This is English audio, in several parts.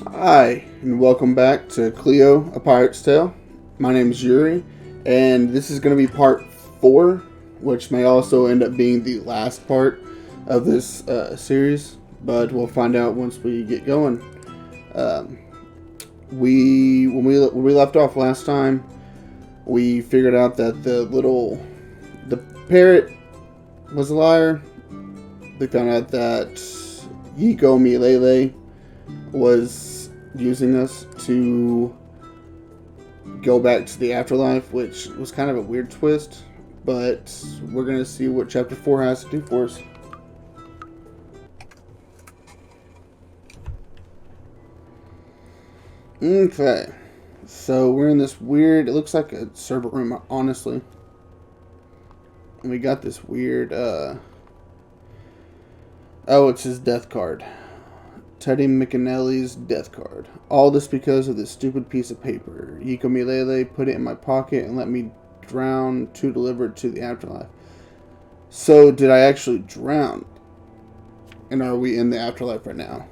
Hi, and welcome back to Cleo, A Pirate's Tale. My name is Yuri, and this is going to be part 4, which may also end up being the last part of this series, but we'll find out once we get going. Um, when we left off last time, we figured out that the parrot was a liar. We found out that Yiko Milele was using us to go back to the afterlife, which was kind of a weird twist, but we're going to see what Chapter 4 has to do for us. Okay, so we're in this weird, it looks like a server room, honestly. And we got this weird, oh, it's his death card. Teddy McAnally's death card. All this because of this stupid piece of paper. Yiko Milele put it in my pocket and let me drown to deliver it to the afterlife. So, did I actually drown? And are we in the afterlife right now?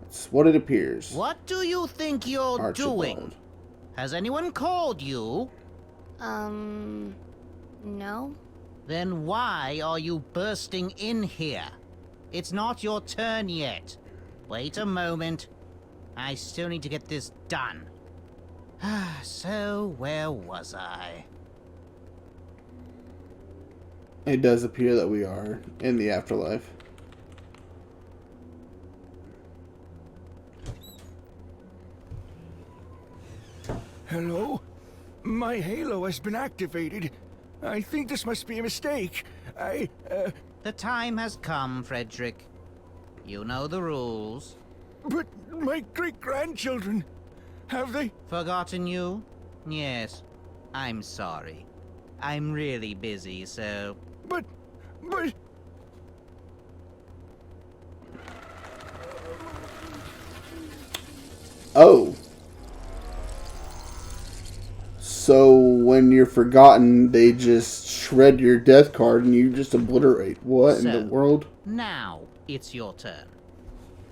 That's what it appears. What do you think you're Archibald. doing? Has anyone called you? No? Then why are you bursting in here? It's not your turn yet. Wait a moment. I still need to get this done. So, where was I? It does appear that we are in the afterlife. Hello? My halo has been activated. I think this must be a mistake. The time has come, Frederick. You know the rules. But my great-grandchildren, have they? Forgotten you? Yes. I'm sorry. I'm really busy, so... But... Oh. So when you're forgotten, they just shred your death card and you just obliterate. What in the world? Now it's your turn.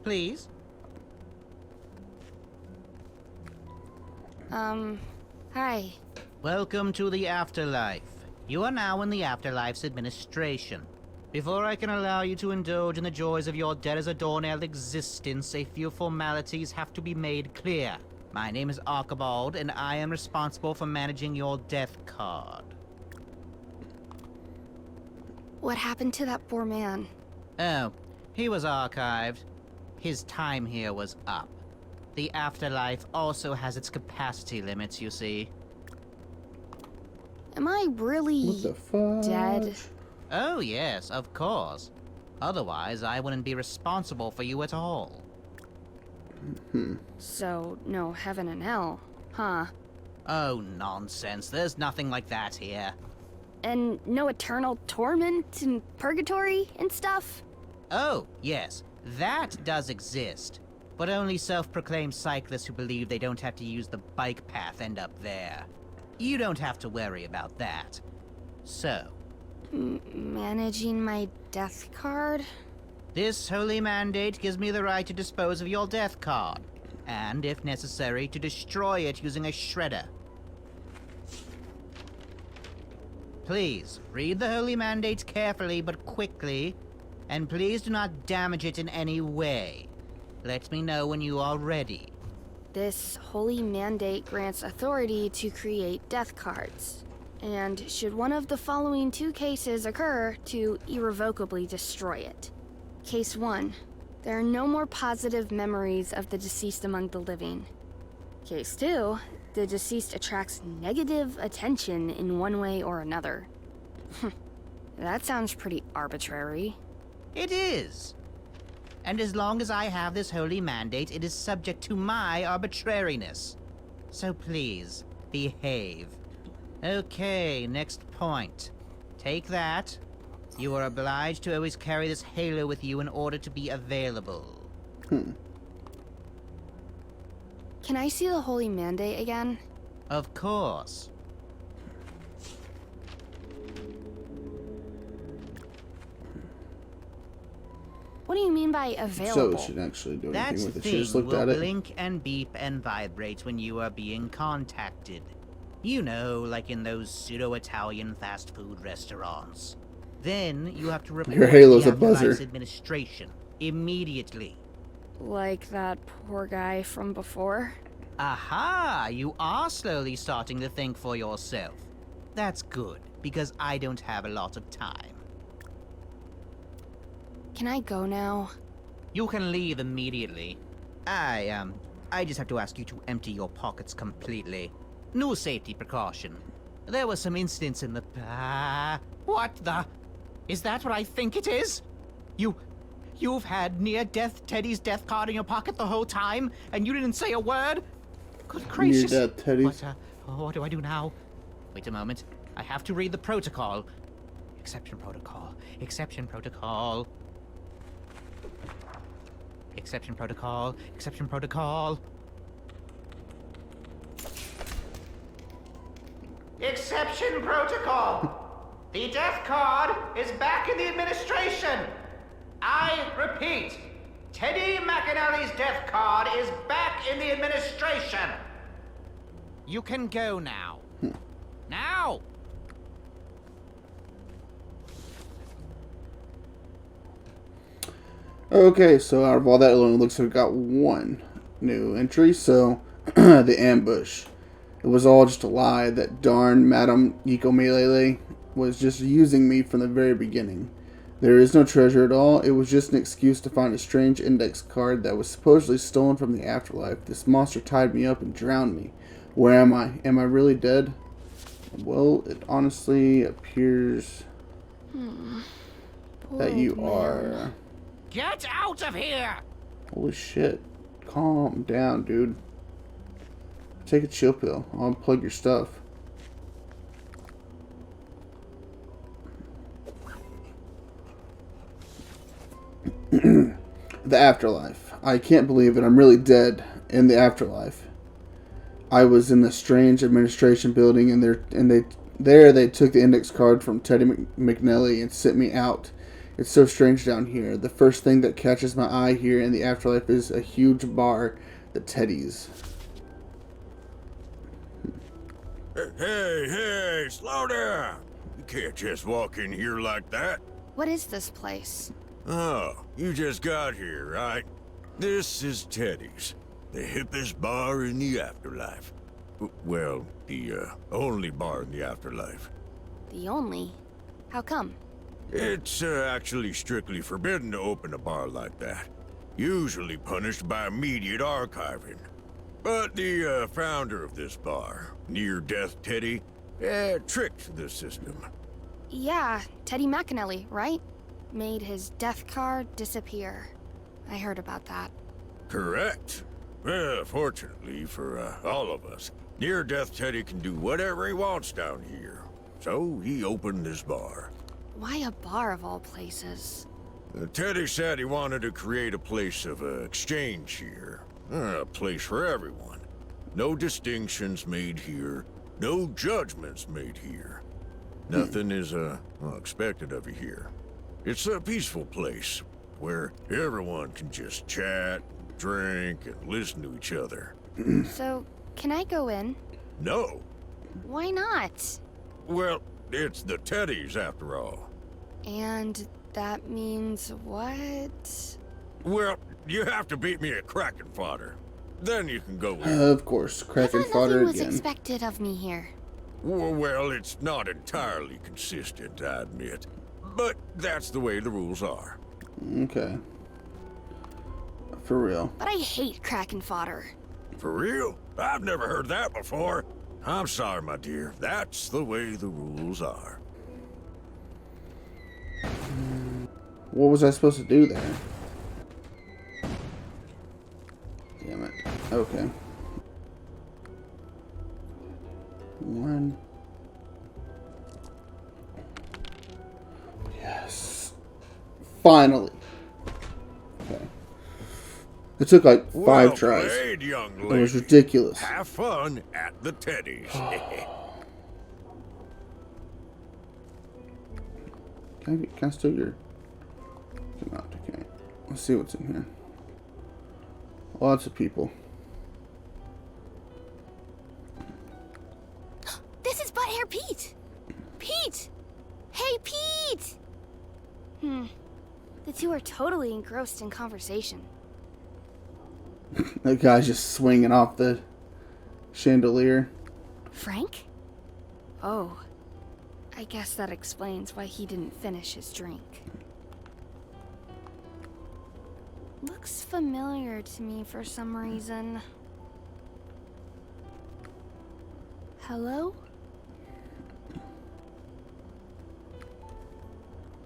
Please? Hi. Welcome to the Afterlife. You are now in the Afterlife's administration. Before I can allow you to indulge in the joys of your dead-as-a-doornail existence, a few formalities have to be made clear. My name is Archibald, and I am responsible for managing your death card. What happened to that poor man? Oh, he was archived. His time here was up. The Afterlife also has its capacity limits, you see. Am I really What the fuck? dead? Oh yes, of course. Otherwise, I wouldn't be responsible for you at all. So, no heaven and hell, huh? Oh, nonsense. There's nothing like that here. And no eternal torment and purgatory and stuff? Oh, yes. That does exist. But only self-proclaimed cyclists who believe they don't have to use the bike path end up there. You don't have to worry about that. So, Managing my death card? this holy mandate gives me the right to dispose of your death card. And, if necessary, to destroy it using a shredder. Please, read the holy mandate carefully but quickly, and please do not damage it in any way. Let me know when you are ready. This holy mandate grants authority to create death cards. And should one of the following two cases occur, to irrevocably destroy it. Case 1. There are no more positive memories of the deceased among the living. Case 2. The deceased attracts negative attention in one way or another. That sounds pretty arbitrary. It is. And as long as I have this holy mandate, it is subject to my arbitrariness. So please, behave. Okay, next point. Take that. You are obliged to always carry this halo with you in order to be available. Can I see the holy mandate again? Of course. What do you mean by So available? it shouldn't actually do That anything with it. She thing just looked will at it. blink and beep and vibrate when you are being contacted. You know, like in those pseudo-Italian fast food restaurants. Then you have to report Your Halo's to a the buzzer. Afterlife's administration immediately. Like that poor guy from before? Aha! You are slowly starting to think for yourself. That's good, because I don't have a lot of time. Can I go now? You can leave immediately. I just have to ask you to empty your pockets completely. No safety precaution. There were some incidents in the... what the... Is that what I think it is? You've had near-death Teddy's death card in your pocket the whole time, and you didn't say a word? Good gracious. Near-death Teddy's. What do I do now? Wait a moment. I have to read the protocol. Exception protocol. Exception protocol. Exception protocol. Exception protocol. Exception protocol! The death card is back in the administration! I repeat, Teddy McAnally's death card is back in the administration! You can go now. Now! Okay, so out of all that, it only looks like we got one new entry. So, the ambush. It was all just a lie. That darn Madame Yikomelele was just using me from the very beginning. There is no treasure at all. It was just an excuse to find a strange index card that was supposedly stolen from the afterlife. This monster tied me up and drowned me. Where am I? Am I really dead? Well, it honestly appears that you are. Get out of here! Holy shit. Calm down, dude. Take a chill pill. I'll unplug your stuff. The afterlife. I can't believe it. I'm really dead in the afterlife. I was in the strange administration building, and they took the index card from Teddy McNally and sent me out. It's so strange down here. The first thing that catches my eye here in the afterlife is a huge bar, the Teddy's. Hey, slow down. You can't just walk in here like that. What is this place? Oh, you just got here, right? This is Teddy's, the hippest bar in the afterlife. Well, the only bar in the afterlife. The only? How come? It's actually strictly forbidden to open a bar like that. Usually punished by immediate archiving. But the founder of this bar, Near-Death Teddy, tricked the system. Yeah, Teddy McAnally, right? Made his death card disappear. I heard about that. Correct. Fortunately for all of us, Near-Death Teddy can do whatever he wants down here. So he opened this bar. Why a bar of all places? Teddy said he wanted to create a place of exchange here. A place for everyone. No distinctions made here. No judgments made here. Nothing is expected of you here. It's a peaceful place where everyone can just chat, drink, and listen to each other. So, can I go in? No. Why not? Well, it's the Teddy's after all. And that means what? Well, you have to beat me at Kraken Fodder. Then you can go in. Of course, Kraken I thought Fodder nothing was again. expected of me here. Well, it's not entirely consistent, I admit. But that's the way the rules are. Okay. For real. But I hate Kraken Fodder. For real? I've never heard that before. I'm sorry, my dear. That's the way the rules are. What was I supposed to do there? Damn it. Okay. One. Yes. Finally. Okay. It took like 5 Well tries. played, young It lady. was ridiculous. Have fun at the Teddy's. Can I steal your... Cannot, I can't. Let's see what's in here. Lots of people. This is Butthhair Pete! Pete! Hey, Pete! The two are totally engrossed in conversation. That guy's just swinging off the chandelier. Frank? Oh. I guess that explains why he didn't finish his drink. Looks familiar to me for some reason. Hello?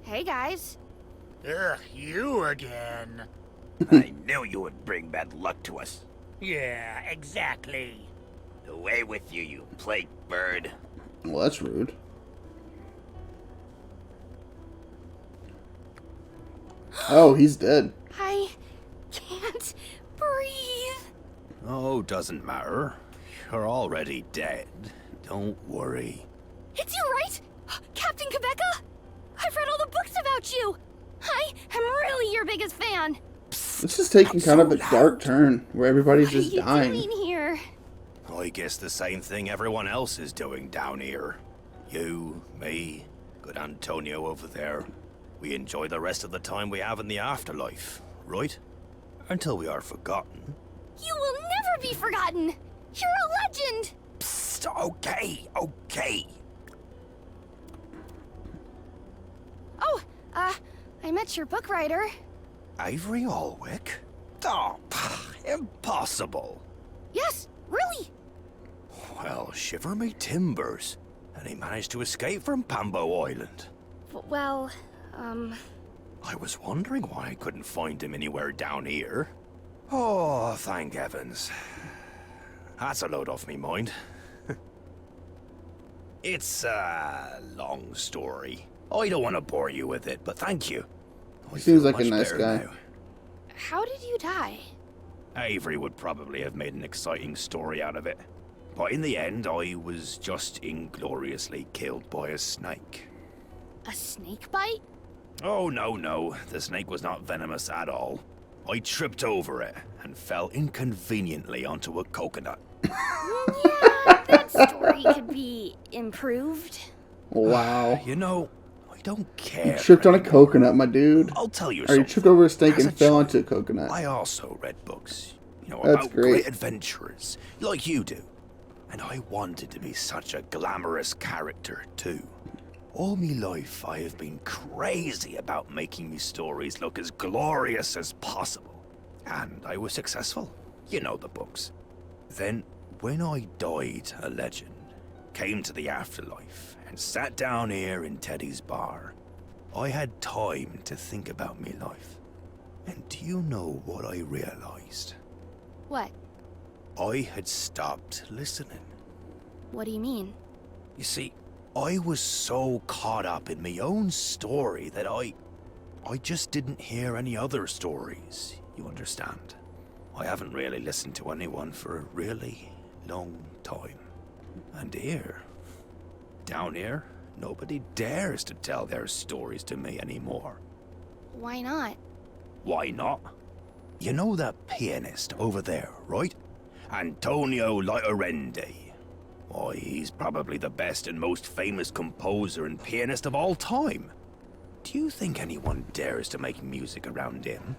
Hey guys. Ugh, you again. I knew you would bring bad luck to us. Yeah, exactly. Away with you, you plague bird. Well, that's rude. Oh, he's dead. I can't breathe. Oh, doesn't matter. You're already dead. Don't worry. It's you, right? Captain Quebeca? I've read all the books about you. I am really your biggest fan. This is taking kind of a dark turn where everybody's What are just you dying. doing here? I guess the same thing everyone else is doing down here. You, me, good Antonio over there. We enjoy the rest of the time we have in the afterlife, right? Until we are forgotten. You will never be forgotten. You're a legend. Psst, okay, okay. Oh, I met your book writer. Avery Alwick? Oh, impossible. Yes, really. Well, shiver me timbers. And he managed to escape from Pambo Island. Well, I was wondering why I couldn't find him anywhere down here. Oh, thank heavens. That's a load off me mind. It's a long story. I don't want to bore you with it, but thank you. I Seems feel like a much nice better guy. now. how did you die? Avery would probably have made an exciting story out of it. But in the end, I was just ingloriously killed by a snake. A snake bite? Oh, no. The snake was not venomous at all. I tripped over it and fell inconveniently onto a coconut. Yeah, that story could be improved. Wow. You know, I don't You care. tripped on a anymore. coconut, my dude. I'll tell you Or you something. tripped over a snake As and a fell child, onto a coconut. I also read books, That's about great. great adventurers, like you do. And I wanted to be such a glamorous character, too. All me life, I have been crazy about making me stories look as glorious as possible. And I was successful. You know the books. Then, when I died a legend, came to the afterlife, and sat down here in Teddy's bar, I had time to think about me life. And do you know what I realized? What? I had stopped listening. What do you mean? You see, I was so caught up in my own story that I just didn't hear any other stories, you understand? I haven't really listened to anyone for a really long time. And here, down here, nobody dares to tell their stories to me anymore. Why not? Why not? You know that pianist over there, right? Antonio Laiterendi. Why, he's probably the best and most famous composer and pianist of all time. Do you think anyone dares to make music around him?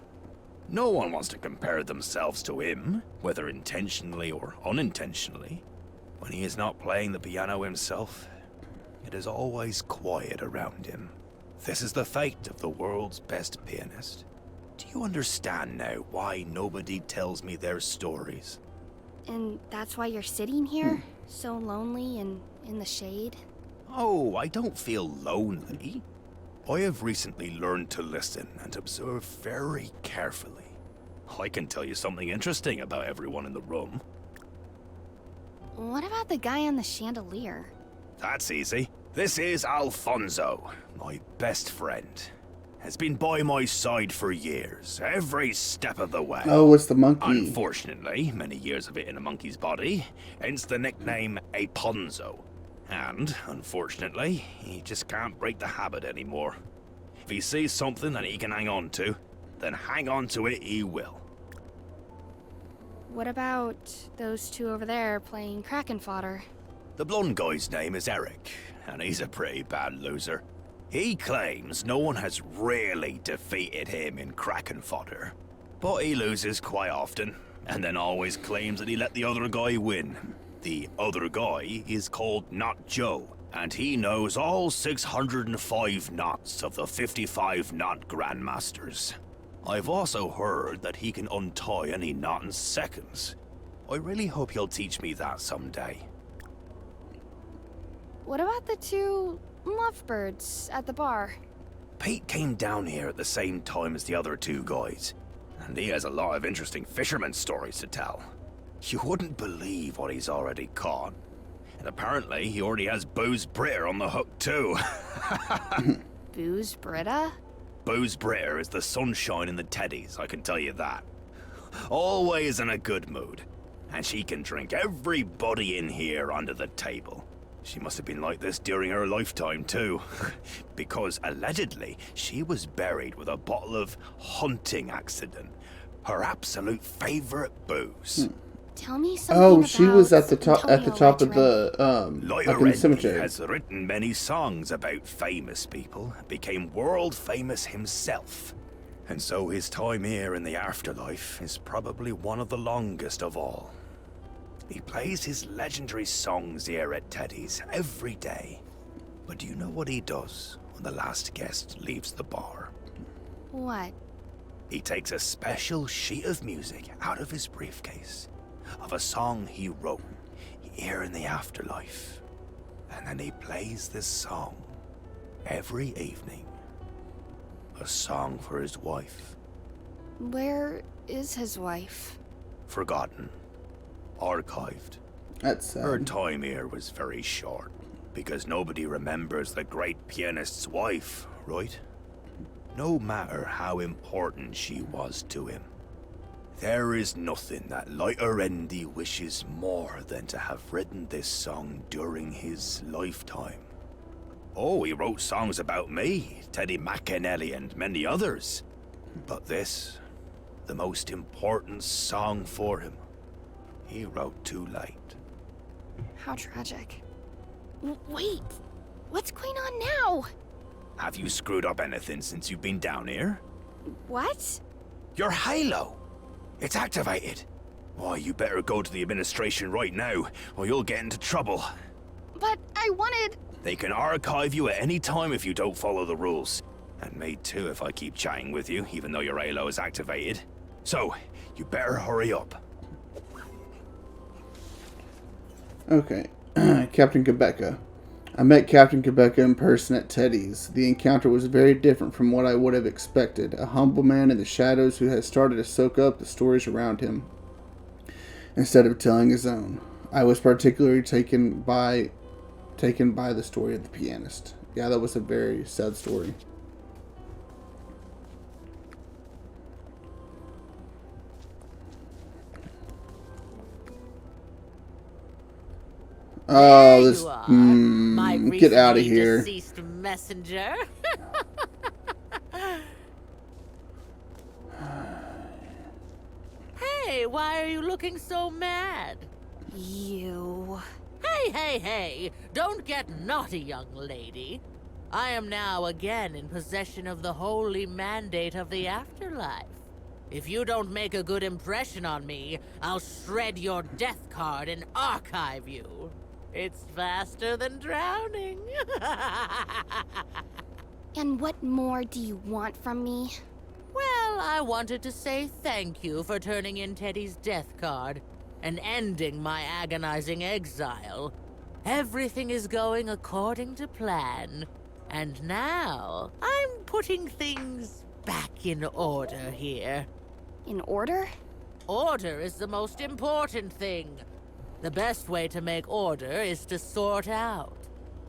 No one wants to compare themselves to him, whether intentionally or unintentionally. When he is not playing the piano himself, it is always quiet around him. This is the fate of the world's best pianist. Do you understand now why nobody tells me their stories? And that's why you're sitting here, so lonely and in the shade? Oh, I don't feel lonely. I have recently learned to listen and observe very carefully. I can tell you something interesting about everyone in the room. What about the guy on the chandelier? That's easy. This is Alfonso, my best friend. Has been by my side for years, every step of the way. Oh, it's the monkey. Unfortunately, many years of it in a monkey's body, hence the nickname Aponzo. And, unfortunately, he just can't break the habit anymore. If he sees something that he can hang on to, then hang on to it he will. What about those two over there playing Kraken Fodder? The blonde guy's name is Eric, and he's a pretty bad loser. He claims no one has really defeated him in Kraken Fodder, but he loses quite often, and then always claims that he let the other guy win. The other guy is called Not Joe, and he knows all 605 knots of the 55 knot Grandmasters. I've also heard that he can untie any knot in seconds. I really hope he'll teach me that someday. What about the two lovebirds at the bar? Pete came down here at the same time as the other two guys, and he has a lot of interesting fisherman stories to tell. You wouldn't believe what he's already caught. And apparently he already has Booze Britter on the hook too. Booze Britta? Booze Britter is the sunshine in the teddies, I can tell you that. Always in a good mood. And she can drink everybody in here under the table. She must have been like this during her lifetime too. Because allegedly, she was buried with a bottle of hunting accident. Her absolute favorite booze. Tell me something Oh, about she was at the top Antonio of the like in the cemetery. has written many songs about famous people, became world famous himself. And so his time here in the afterlife is probably one of the longest of all. He plays his legendary songs here at Teddy's every day. But do you know what he does when the last guest leaves the bar? What? He takes a special sheet of music out of his briefcase of a song he wrote here in the afterlife. And then he plays this song every evening. A song for his wife. Where is his wife? Forgotten. Archived. That's sad. Her time here was very short, because nobody remembers the great pianist's wife, right? No matter how important she was to him. There is nothing that Lighter-Endy wishes more than to have written this song during his lifetime. Oh, he wrote songs about me, Teddy McAnally, and many others. But this, the most important song for him, he wrote too late. How tragic. Wait! What's going on now? Have you screwed up anything since you've been down here? What? Your halo! It's activated. Why, you better go to the administration right now, or you'll get into trouble. But I wanted... They can archive you at any time if you don't follow the rules. And me too if I keep chatting with you, even though your halo is activated. So, you better hurry up. Okay. Captain Quebeca. I met Captain Quebeca in person at Teddy's. The encounter was very different from what I would have expected. A humble man in the shadows who had started to soak up the stories around him instead of telling his own. I was particularly taken by the story of the pianist. Yeah, that was a very sad story. Oh, There this you are, my get out of recently here. deceased messenger. Hey, why are you looking so mad? You... Hey, don't get naughty, young lady. I am now again in possession of the holy mandate of the afterlife. If you don't make a good impression on me, I'll shred your death card and archive you. It's faster than drowning. And what more do you want from me? Well, I wanted to say thank you for turning in Teddy's death card and ending my agonizing exile. Everything is going according to plan, and now I'm putting things back in order here. In order? Order is the most important thing. The best way to make order is to sort out.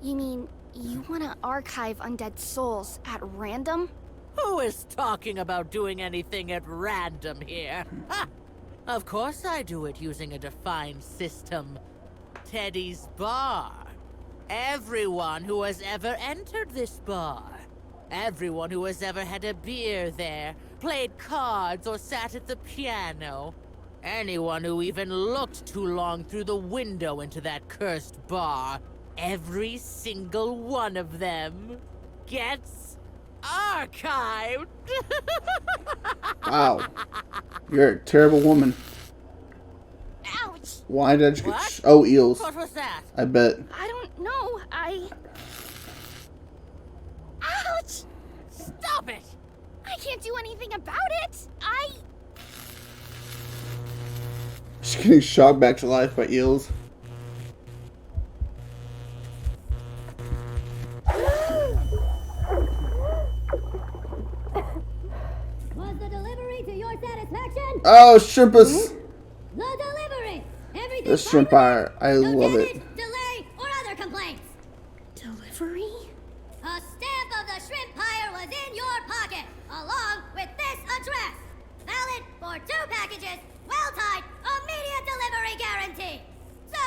You mean you want to archive undead souls at random? Who is talking about doing anything at random here? Ha! Of course I do it using a defined system. Teddy's bar. Everyone who has ever entered this bar. Everyone who has ever had a beer there, played cards, or sat at the piano. Anyone who even looked too long through the window into that cursed bar. Every single one of them gets archived. Wow. You're a terrible woman. Ouch! Why did you What? Oh, eels. What was that? I bet. I don't know. Ouch! Stop it! I can't do anything about it. She's getting shocked back to life by eels. Was the delivery to your satisfaction? Oh, Shrimpus! The delivery! Everything The fine with Shrimpire. I it? No love damage, it. delay, or other complaints? Delivery? A stamp of the Shrimpire was in your pocket, along with this address. Valid for 2 packages, well-timed, immediate delivery guarantee. So,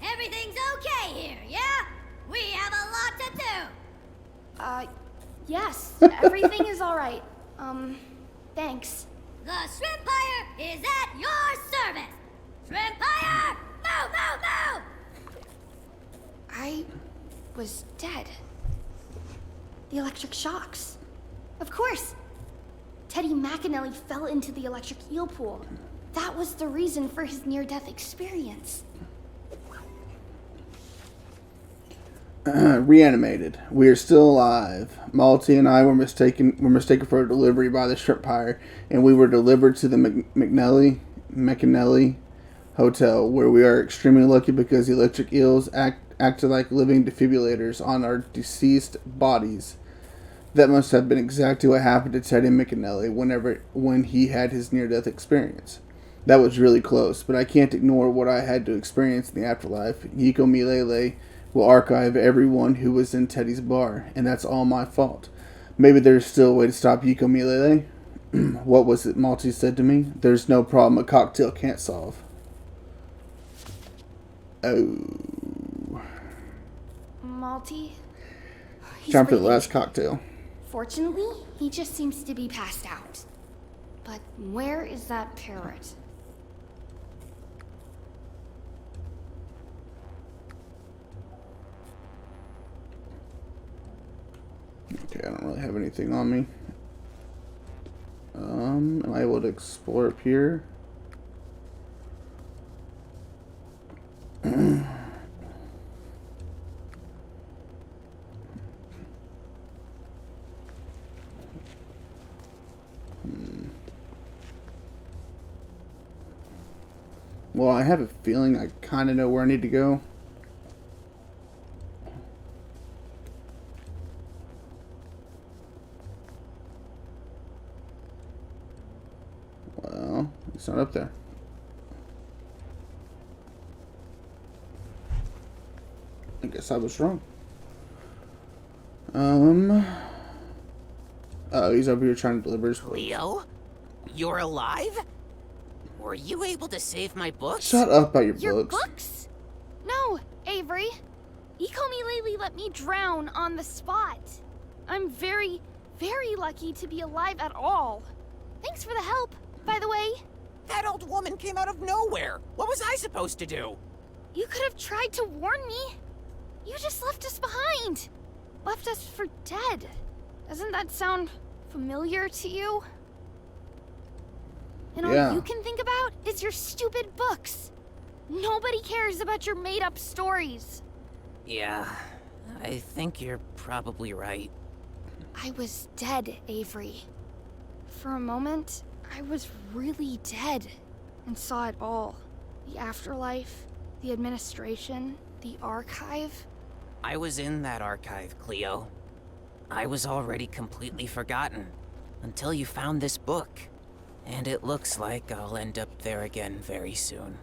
everything's okay here, yeah? We have a lot to do. Yes. Everything is alright. Thanks. The Shrimpire is at your service. Shrimpire, move, move, move! I was dead. The electric shocks. Of course. Teddy McAnally fell into the electric eel pool. That was the reason for his near-death experience. Reanimated. We are still alive. Malty and I were mistaken for a delivery by the Shrimpire, and we were delivered to the McAnally Hotel, where we are extremely lucky because the electric eels acted like living defibrillators on our deceased bodies. That must have been exactly what happened to Teddy McAnally when he had his near-death experience. That was really close, but I can't ignore what I had to experience in the afterlife. Yiko Milele will archive everyone who was in Teddy's bar, and that's all my fault. Maybe there's still a way to stop Yiko Milele. What was it Malty said to me? There's no problem a cocktail can't solve. Oh. Malty? Time for the waiting. last cocktail. Fortunately, he just seems to be passed out. But where is that parrot? Okay, I don't really have anything on me. Am I able to explore up here? Well, I have a feeling I kind of know where I need to go. Well, it's not up there. I guess I was wrong. Oh, he's over here trying to deliver his books. Cleo? You're alive? Were you able to save my books? Shut up about your Your books. books? No, Avery. Ikomi Lately let me drown on the spot. I'm very, very lucky to be alive at all. Thanks for the help, by the way. That old woman came out of nowhere. What was I supposed to do? You could have tried to warn me. You just left us behind. Left us for dead. Doesn't that sound familiar to you? And all Yeah. you can think about is your stupid books. Nobody cares about your made-up stories. Yeah, I think you're probably right. I was dead, Avery. For a moment, I was really dead and saw it all. The afterlife, the administration, the archive. I was in that archive, Cleo. I was already completely forgotten until you found this book. And it looks like I'll end up there again very soon.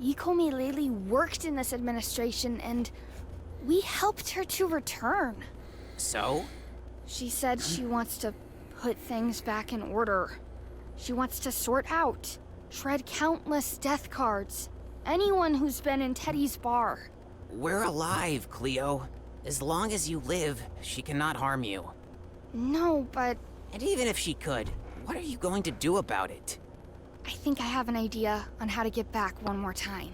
Ikomi Lately worked in this administration and we helped her to return. So? She said she wants to put things back in order. She wants to sort out, shred countless death cards. Anyone who's been in Teddy's bar. We're alive, Cleo. As long as you live, she cannot harm you. No, but And even if she could, what are you going to do about it? I think I have an idea on how to get back one more time.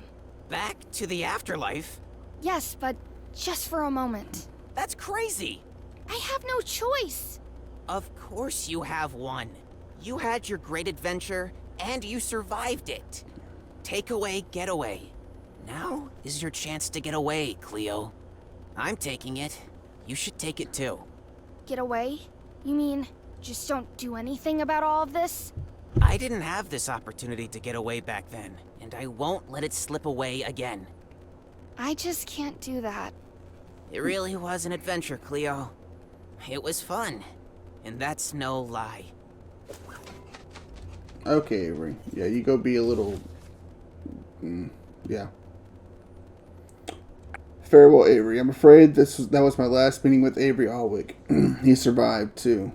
Back to the afterlife? Yes, but just for a moment. That's crazy! I have no choice. Of course you have one. You had your great adventure, and you survived it. Takeaway, getaway. Now is your chance to get away, Cleo. I'm taking it. You should take it too. Get away? You mean, just don't do anything about all of this? I didn't have this opportunity to get away back then, and I won't let it slip away again. I just can't do that. It really was an adventure, Cleo. It was fun, and that's no lie. Okay, Avery. Yeah, you go be a little... yeah. Farewell, Avery. I'm afraid that was my last meeting with Avery Alwick. He survived, too.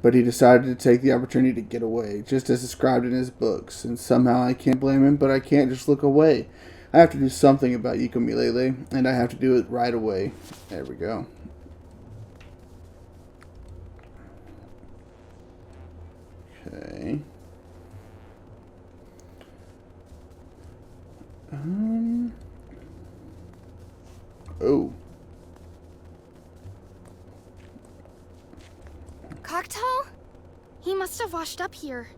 But he decided to take the opportunity to get away, just as described in his books. And somehow I can't blame him, but I can't just look away. I have to do something about Yukumilele, and I have to do it right away. There we go. Okay. Oh. Cocktail? He must have washed up here.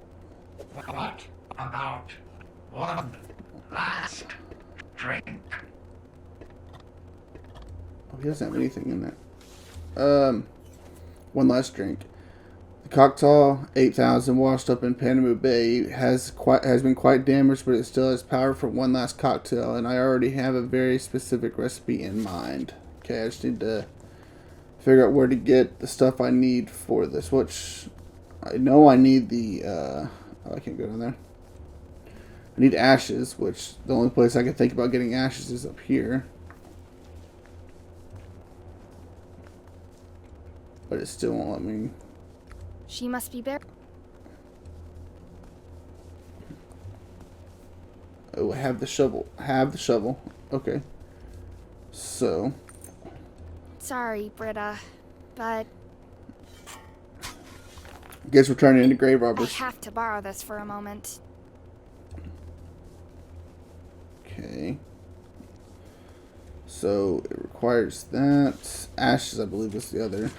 What about one last drink? Oh, he doesn't have anything in there. One last drink. The Cocktail 8000 washed up in Panama Bay has been quite damaged, but it still has power for one last cocktail, and I already have a very specific recipe in mind. Okay, I just need to figure out where to get the stuff I need for this, which I know I need the, oh, I can't go down there. I need ashes, which the only place I can think about getting ashes is up here. But it still won't let me. She must be buried. Oh, I have the shovel. Okay. So. Sorry, Britta, but Guess we're turning into grave I robbers. have to borrow this for a moment. Okay. So it requires that. Ashes, I believe, is the other.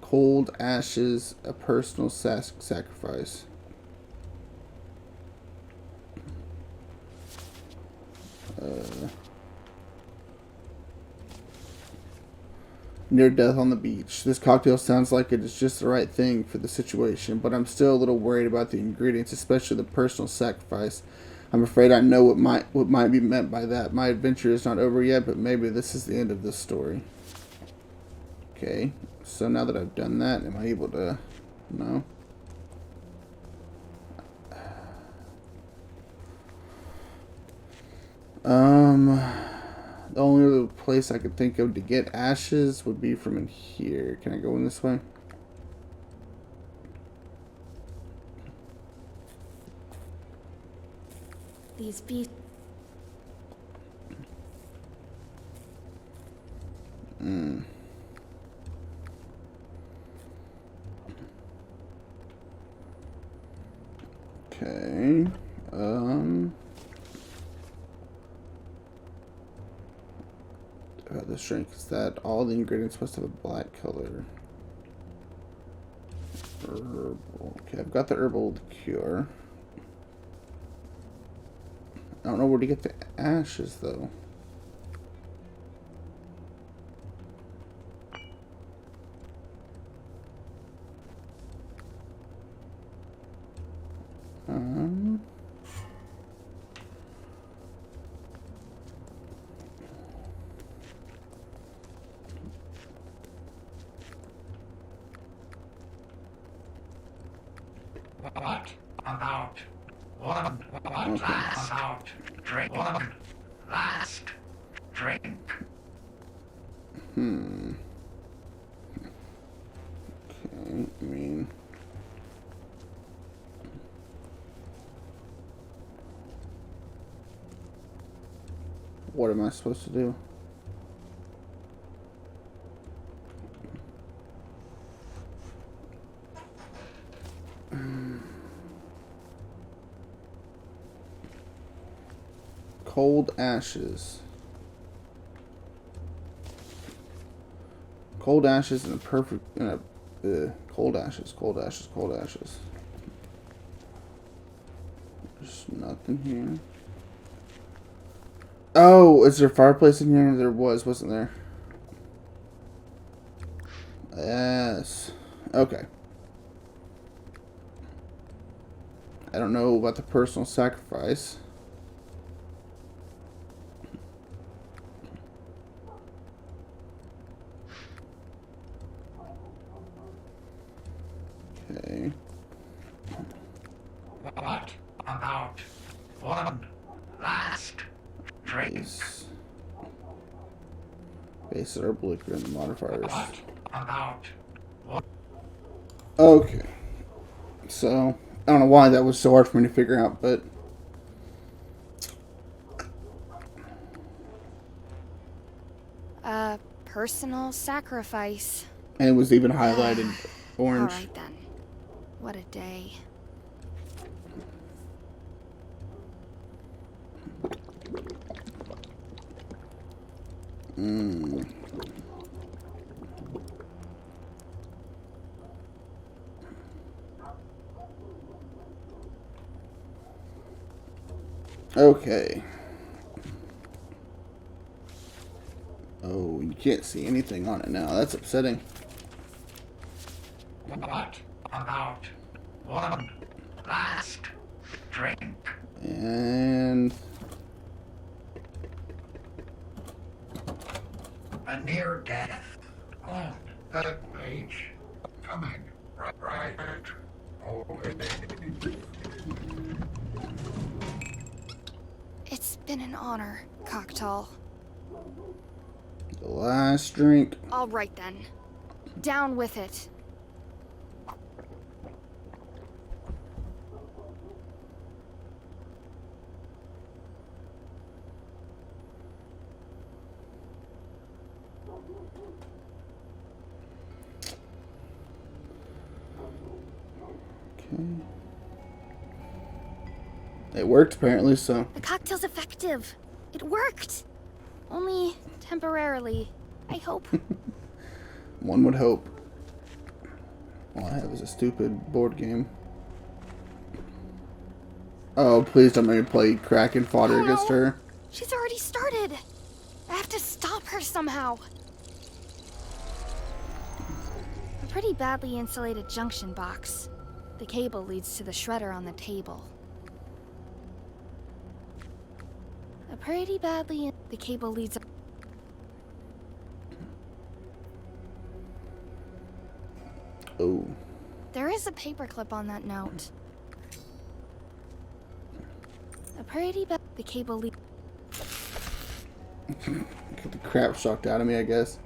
Cold ashes, a personal sacrifice. Near death on the beach. This cocktail sounds like it is just the right thing for the situation, but I'm still a little worried about the ingredients, especially the personal sacrifice. I'm afraid I know what might be meant by that. My adventure is not over yet, but maybe this is the end of this story. Okay, so now that I've done that, am I able to... No. The only other place I could think of to get ashes would be from in here. Can I go in this way? These beasts. Okay. About this drink is that all the ingredients must have a black color. Herbal. Okay, I've got the herbal cure. I don't know where to get the ashes though. What about one last drink? One last drink. Okay, I mean... What am I supposed to do? Cold ashes. Cold ashes in a perfect... cold ashes, cold ashes, cold ashes. There's nothing here. Oh, is there a fireplace in here? There was, wasn't there? Yes. Okay. I don't know about the personal sacrifice. Okay. What about one last drink? Base herbal liquor and the modifiers. What about one? Okay. So, I don't know why that was so hard for me to figure out, but... Personal sacrifice. And it was even highlighted orange. Alright then. What a day. Okay. Oh, you can't see anything on it now. That's upsetting. What about one last drink? And... A near death on the page. Coming right over. It's been an honor, Cocktall. the last drink. Alright then. Down with it. Okay. It worked apparently, so. The cocktail's effective. It worked. Only temporarily, I hope. One would hope. All I have is a stupid board game. Oh, please don't make me play Kraken Fodder against her. She's already started. I have to stop her somehow. A pretty badly insulated junction box. The cable leads to the shredder on the table. The cable leads... Oh. There is a paperclip on that note. The cable leads... Get the crap shocked out of me, I guess.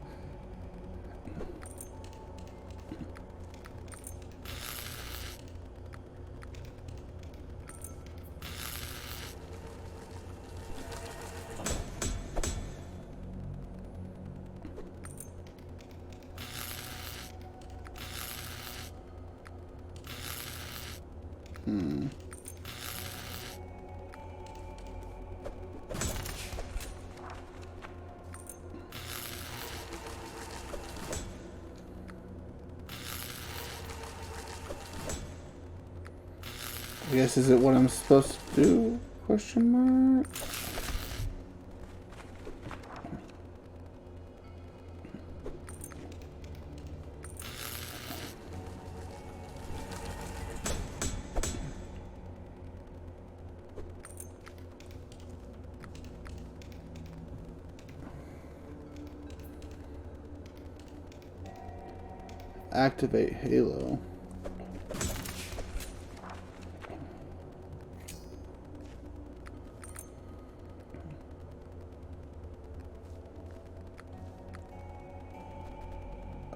I guess, is it what I'm supposed to do? Question mark? Activate Halo.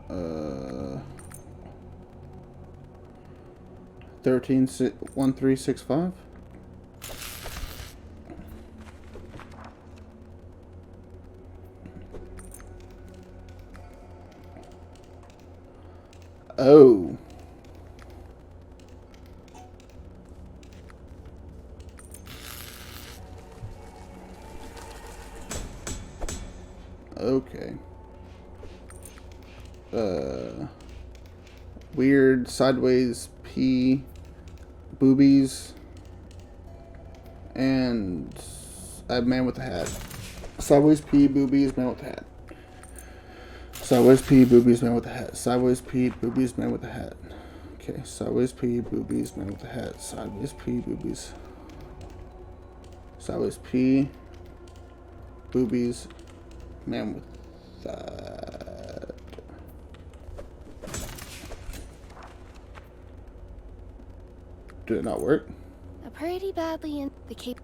Uh, 1365. Oh. Okay. Weird sideways P boobies and a man with a hat. Sideways P boobies, man with a hat. Sideways P boobies, man with a hat. Sideways P boobies, man with a hat. Okay, sideways P boobies, man with a hat. Sideways P boobies. Sideways P boobies, man with that. Did it not work? A pretty badly in the cape.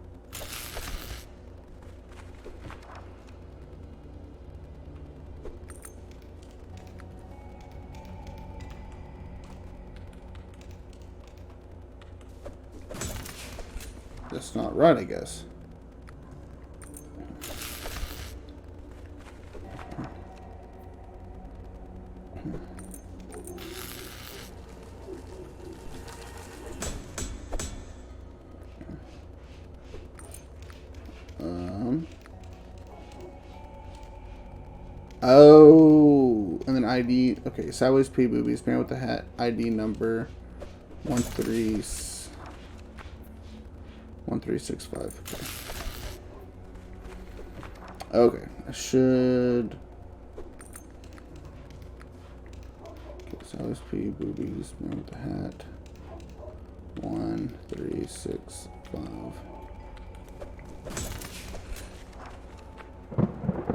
That's not right, I guess. Oh, and then ID. Okay, sideways P boobies, man with the hat. ID number 1365. Okay, I should. Okay, sideways P boobies, man with the hat. 1365.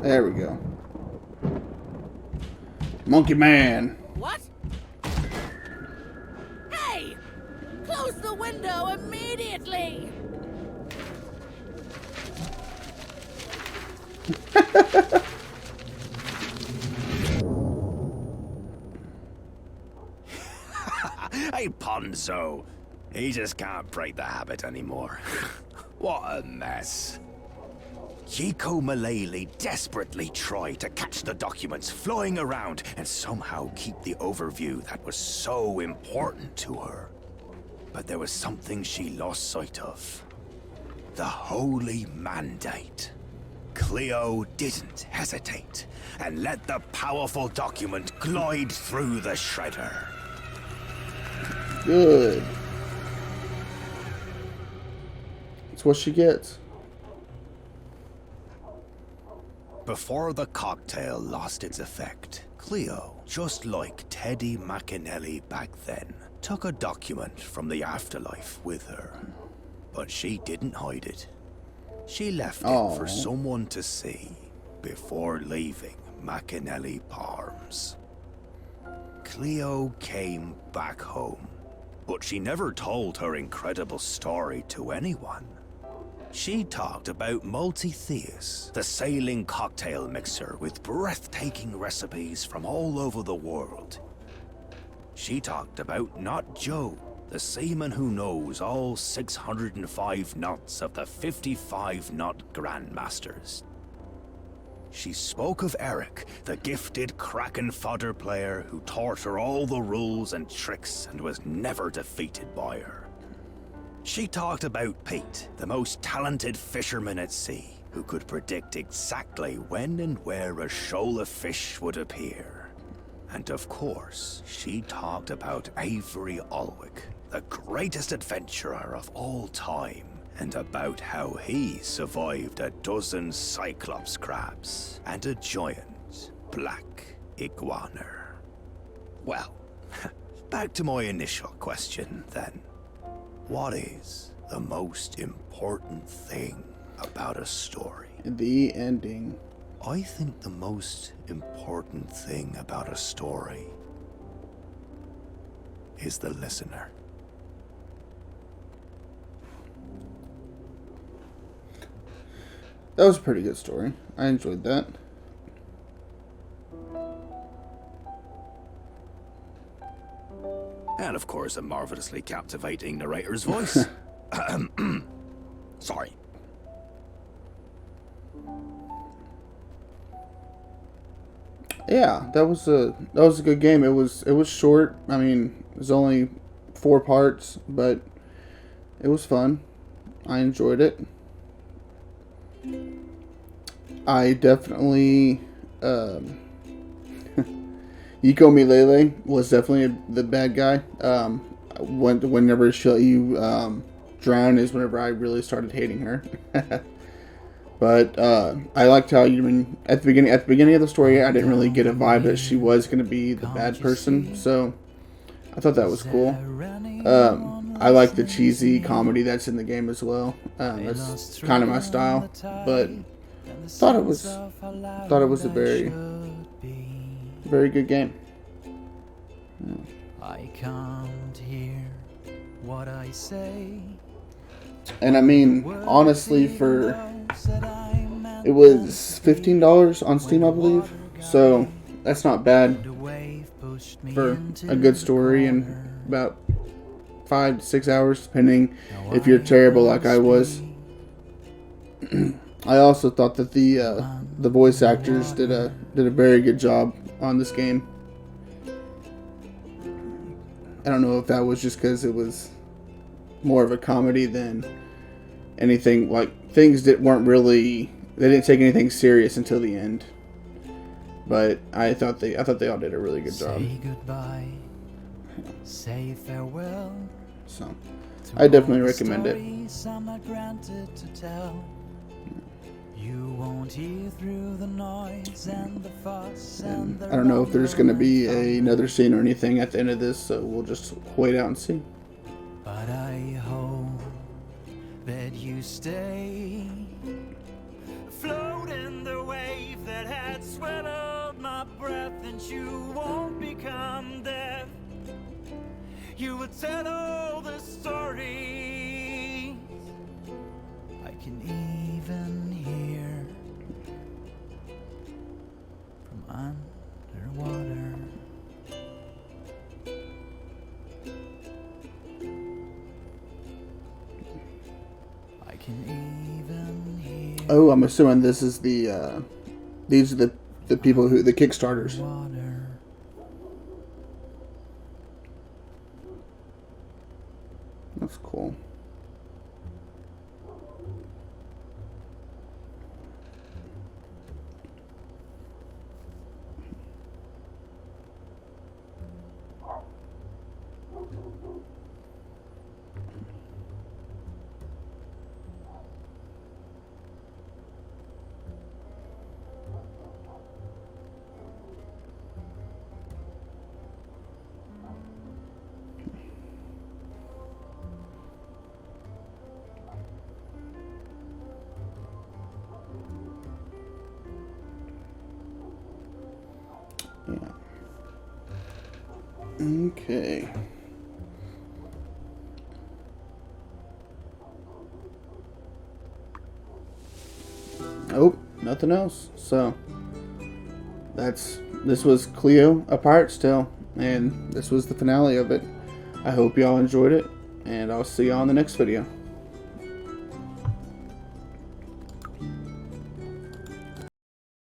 There we go. Monkey Man. What? Hey! Close the window immediately! Hey, Ponzo. He just can't break the habit anymore. What a mess. Chico Malele desperately tried to catch the documents flowing around and somehow keep the overview that was so important to her. But there was something she lost sight of. The Holy Mandate. Cleo didn't hesitate and let the powerful document glide through the shredder. Good. That's what she gets. Before the cocktail lost its effect, Cleo, just like Teddy McAnally back then, took a document from the Afterlife with her. But she didn't hide it. She left it for someone to see before leaving McAnally Farms. Cleo came back home, but she never told her incredible story to anyone. She talked about Multi-Theus, the sailing cocktail mixer with breathtaking recipes from all over the world. She talked about Not Joe, the seaman who knows all 605 knots of the 55-knot Grandmasters. She spoke of Eric, the gifted Kraken Fodder player who taught her all the rules and tricks and was never defeated by her. She talked about Pete, the most talented fisherman at sea, who could predict exactly when and where a shoal of fish would appear. And of course, she talked about Avery Alwick, the greatest adventurer of all time, and about how he survived a dozen Cyclops crabs and a giant black iguana. Well, back to my initial question then. What is the most important thing about a story? The ending. I think the most important thing about a story is the listener. That was a pretty good story. I enjoyed that. And of course, a marvelously captivating narrator's voice. Sorry. Yeah, that was a good game. It was short. I mean, it was only 4 parts, but it was fun. I enjoyed it. I definitely Yiko Milele was definitely the bad guy. Whenever she let you drown is whenever I really started hating her. But I liked how at the beginning of the story, I didn't really get a vibe that she was going to be the bad person. So I thought that was cool. I like the cheesy comedy that's in the game as well. That's kind of my style, but thought it was a very good game. I can't hear what I say. And I mean, honestly, it was $15 on Steam, I believe. So that's not bad for a good story and about 5 to 6 hours, depending if you're terrible like I was. I also thought that the voice actors did a very good job on this game. I don't know if that was just because it was more of a comedy than anything. Like, things that weren't really, they didn't take anything serious until the end. But I thought they all did a really good job. Say goodbye. Say farewell. So I definitely recommend it. I'm not granted to tell. You won't hear through the noise and the fuss and the I don't know if there's going to be another scene or anything at the end of this, so we'll just wait out and see. But I hope that you stay, float in the wave that had swallowed my breath, and you won't become deaf. You will tell all the stories. I can even hear from underwater. I can even hear. Oh, I'm assuming this is the these are the people the Kickstarters. That's cool. Yeah. Okay. Oh, nothing else. So this was Cleo, A Pirate's Tale, and this was the finale of it. I hope y'all enjoyed it, and I'll see y'all in the next video.